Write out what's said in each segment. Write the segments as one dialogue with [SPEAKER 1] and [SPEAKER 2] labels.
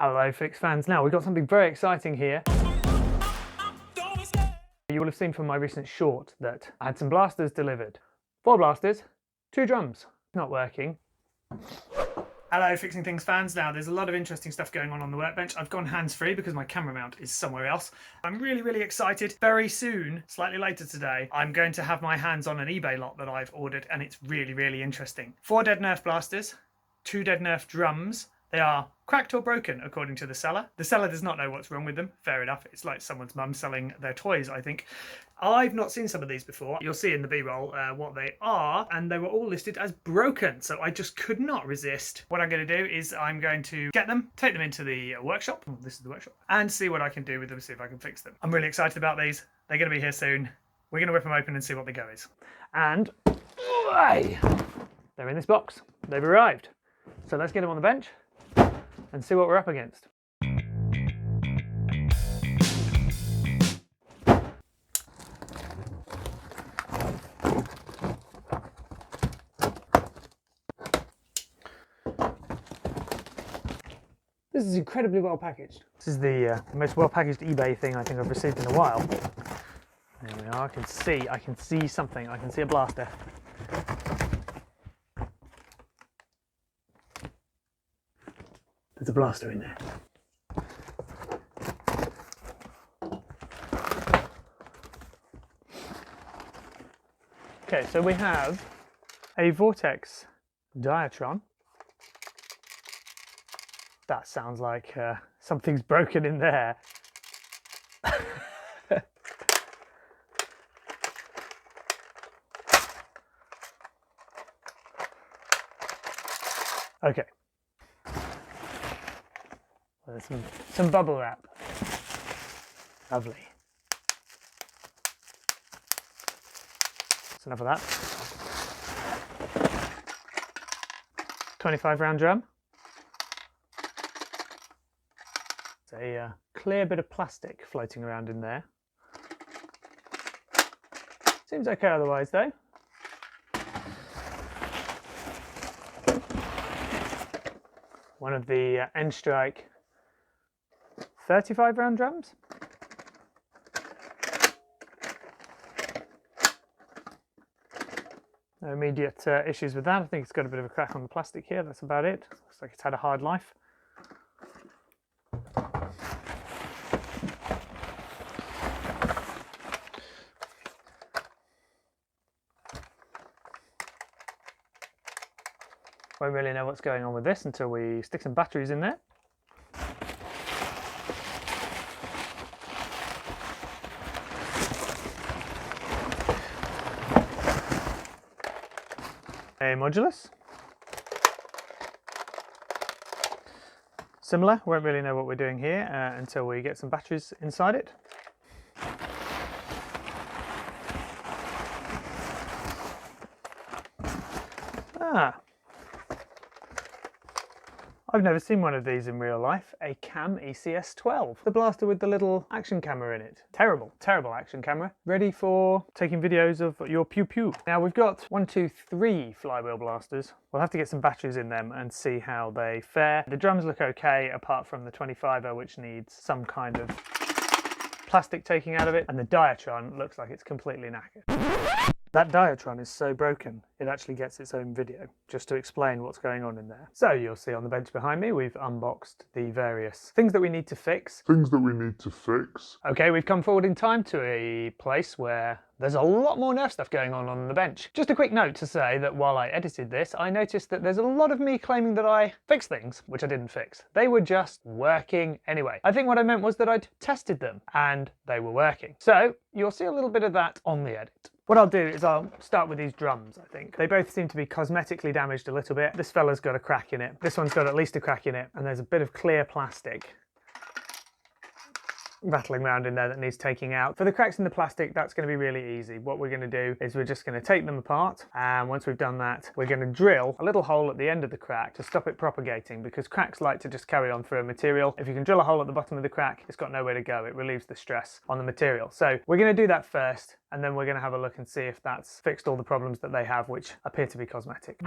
[SPEAKER 1] Hello Fix fans, now we've got something very exciting here. You will have seen from my recent short that I had some blasters delivered. 4 blasters, 2 drums. Not working. Hello Fixing Things fans, now there's a lot of interesting stuff going on the workbench. I've gone hands-free because my camera mount is somewhere else. I'm really excited. Very soon, slightly later today, I'm going to have my hands on an eBay lot that I've ordered, and it's really interesting. 4 dead Nerf blasters, 2 dead Nerf drums. They are cracked or broken, according to the seller. The seller does not know what's wrong with them. Fair enough. It's like someone's mum selling their toys, I think. I've not seen some of these before. You'll see in the B-roll what they are, and they were all listed as broken. So I just could not resist. What I'm going to do is I'm going to get them, take them into the workshop. Oh, this is the workshop. And see what I can do with them, see if I can fix them. I'm really excited about these. They're going to be here soon. We're going to rip them open and see what the go is. And they're in this box. They've arrived. So let's get them on the bench and see what we're up against. This is incredibly well packaged. This is the most well packaged eBay thing I think I've received in a while. There we are. I can see something. I can see a blaster. There's a blaster in there. Okay, so we have a Vortex Diatron. That sounds like something's broken in there. Okay. There's some bubble wrap. Lovely. That's enough of that. 25 round drum. It's a clear bit of plastic floating around in there. Seems okay otherwise though. One of the N-Strike 35 round drums. No immediate issues with that. I think it's got a bit of a crack on the plastic here. That's about it. Looks like it's had a hard life. Won't really know what's going on with this until we stick some batteries in there. A Modulus. Similar, won't really know what we're doing here until we get some batteries inside it. I've never seen one of these in real life, a Cam ECS-12. The blaster with the little action camera in it. Terrible action camera. Ready for taking videos of your pew-pew. Now we've got 1, 2, 3 flywheel blasters. We'll have to get some batteries in them and see how they fare. The drums look okay, apart from the 25er, which needs some kind of plastic taking out of it, and the Diatron looks like it's completely knackered. That Diatron is so broken, it actually gets its own video, just to explain what's going on in there. So you'll see on the bench behind me, we've unboxed the various things that we need to fix. Okay, we've come forward in time to a place where there's a lot more Nerf stuff going on the bench. Just a quick note to say that while I edited this, I noticed that there's a lot of me claiming that I fixed things, which I didn't fix. They were just working anyway. I think what I meant was that I'd tested them, and they were working. So you'll see a little bit of that on the edit. What I'll do is I'll start with these drums, I think. They both seem to be cosmetically damaged a little bit. This fella's got a crack in it. This one's got at least a crack in it, and there's a bit of clear plastic rattling around in there that needs taking out. For the cracks in the plastic, that's going to be really easy. What we're going to do is we're just going to take them apart, and once we've done that, we're going to drill a little hole at the end of the crack to stop it propagating, because cracks like to just carry on through a material. If you can drill a hole at the bottom of the crack, it's got nowhere to go. It relieves the stress on the material. So we're going to do that first, and then we're going to have a look and see if that's fixed all the problems that they have, which appear to be cosmetic.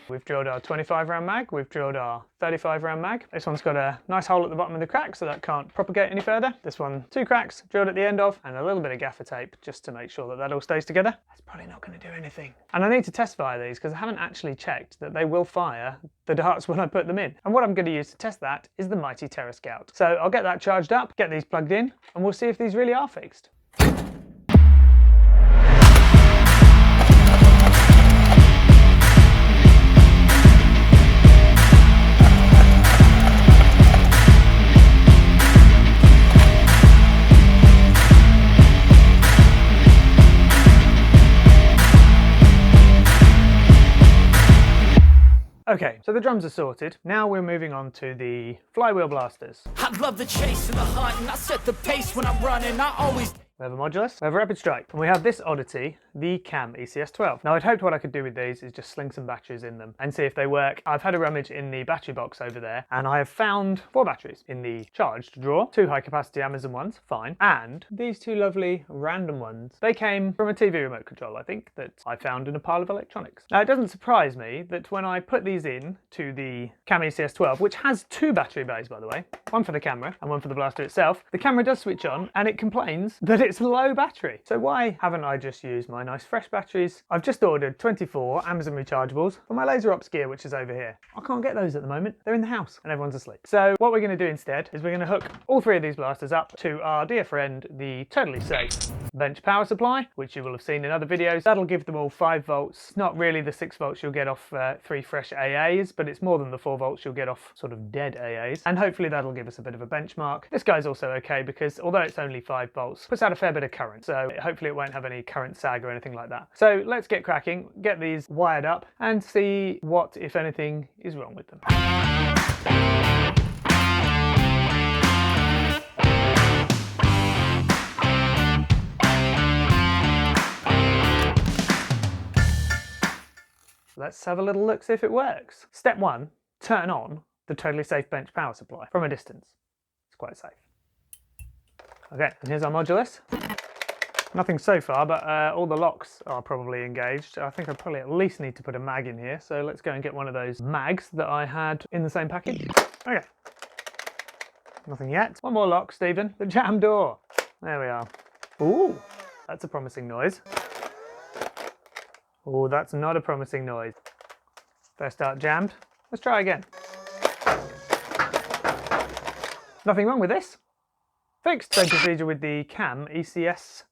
[SPEAKER 1] We've drilled our 25 round mag, we've drilled our 35 round mag. This one's got a nice hole at the bottom of the crack so that can't propagate any further. This one, 2 cracks drilled at the end of, and a little bit of gaffer tape just to make sure that that all stays together. That's probably not going to do anything. And I need to test fire these because I haven't actually checked that they will fire the darts when I put them in. And what I'm going to use to test that is the mighty Terra Scout. So I'll get that charged up, get these plugged in, and we'll see if these really are fixed. Okay, so the drums are sorted. Now we're moving on to the flywheel blasters.
[SPEAKER 2] I love the chase and the hunt, and I set the pace when I'm running. I always...
[SPEAKER 1] We have a Modulus, we have a Rapidstrike, and we have this oddity, the CAM ECS12. Now I'd hoped what I could do with these is just sling some batteries in them and see if they work. I've had a rummage in the battery box over there, and I have found 4 batteries in the charged drawer, 2 high capacity Amazon ones, fine, and these 2 lovely random ones. They came from a TV remote control, I think, that I found in a pile of electronics. Now it doesn't surprise me that when I put these in to the CAM ECS12, which has 2 battery bays by the way, one for the camera and one for the blaster itself, the camera does switch on and it complains that it's low battery. So why haven't I just used my nice fresh batteries? I've just ordered 24 Amazon rechargeables for my laser ops gear, which is over here. I can't get those at the moment. They're in the house and everyone's asleep. So what we're going to do instead is we're going to hook all 3 of these blasters up to our dear friend, the totally safe bench power supply, which you will have seen in other videos. That'll give them all 5 volts. Not really the 6 volts you'll get off 3 fresh AAs, but it's more than the 4 volts you'll get off sort of dead AAs. And hopefully that'll give us a bit of a benchmark. This guy's also okay because although it's only 5 volts, puts out a fair bit of current. So hopefully it won't have any current sag or anything like that. So let's get cracking, get these wired up and see what, if anything, is wrong with them. Let's have a little look, see if it works. Step 1, turn on the totally safe bench power supply from a distance. It's quite safe. Okay, and here's our Modulus. Nothing so far, but all the locks are probably engaged. I think I probably at least need to put a mag in here, so let's go and get one of those mags that I had in the same package. Okay. Nothing yet. One more lock, Stephen. The jam door. There we are. Ooh, that's a promising noise. Oh, that's not a promising noise. First start jammed. Let's try again. Nothing wrong with this. Fixed. Same procedure with the CAM ECS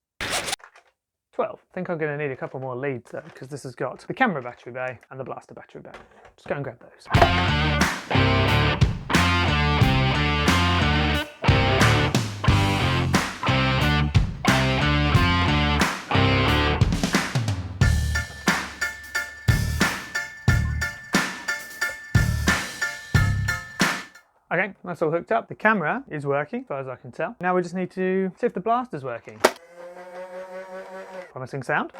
[SPEAKER 1] 12. I think I'm going to need a couple more leads though, because this has got the camera battery bay and the blaster battery bay. Just go and grab those. Okay, that's all hooked up. The camera is working, as far as I can tell. Now we just need to see if the blaster's working. Promising sound.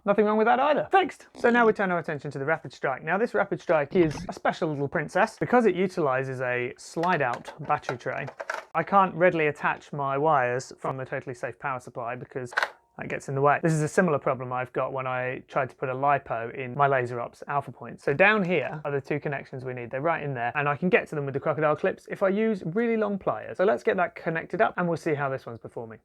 [SPEAKER 1] Nothing wrong with that either. Fixed! So now we turn our attention to the Rapidstrike. Now this Rapidstrike is a special little princess because it utilises a slide-out battery tray. I can't readily attach my wires from the totally safe power supply because that gets in the way. This is a similar problem I've got when I tried to put a LiPo in my laser ops alpha point. So down here are the 2 connections we need. They're right in there and I can get to them with the crocodile clips if I use really long pliers. So let's get that connected up and we'll see how this one's performing.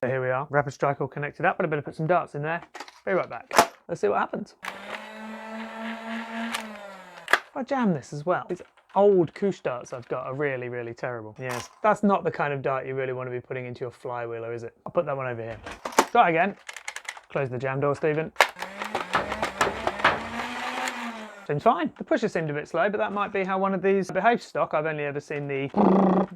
[SPEAKER 1] So here we are, Rapidstrike all connected up, but I better put some darts in there. Be right back. Let's see what happens. I jam this as well. These old Koosh darts I've got are really, really terrible. Yes, that's not the kind of dart you really want to be putting into your flywheeler, is it? I'll put that one over here. Try again. Close the jam door, Stephen. Seems fine. The pusher seemed a bit slow, but that might be how one of these behaves stock. I've only ever seen the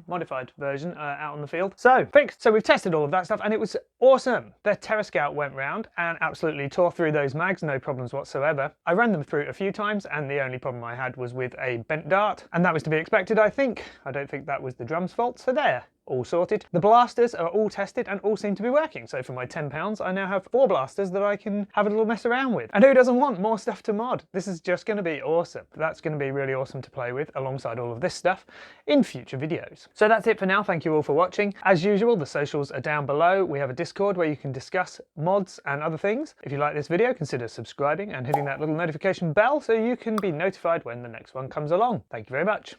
[SPEAKER 1] modified version out on the field. So, fixed. So we've tested all of that stuff and it was awesome. The Terra Scout went round and absolutely tore through those mags, no problems whatsoever. I ran them through a few times and the only problem I had was with a bent dart, and that was to be expected, I think. I don't think that was the drum's fault. So there all sorted. The blasters are all tested and all seem to be working. So for my £10, I now have 4 blasters that I can have a little mess around with. And who doesn't want more stuff to mod? This is just going to be awesome. That's going to be really awesome to play with alongside all of this stuff in future videos. So that's it for now. Thank you all for watching. As usual, the socials are down below. We have a Discord where you can discuss mods and other things. If you like this video, consider subscribing and hitting that little notification bell so you can be notified when the next one comes along. Thank you very much.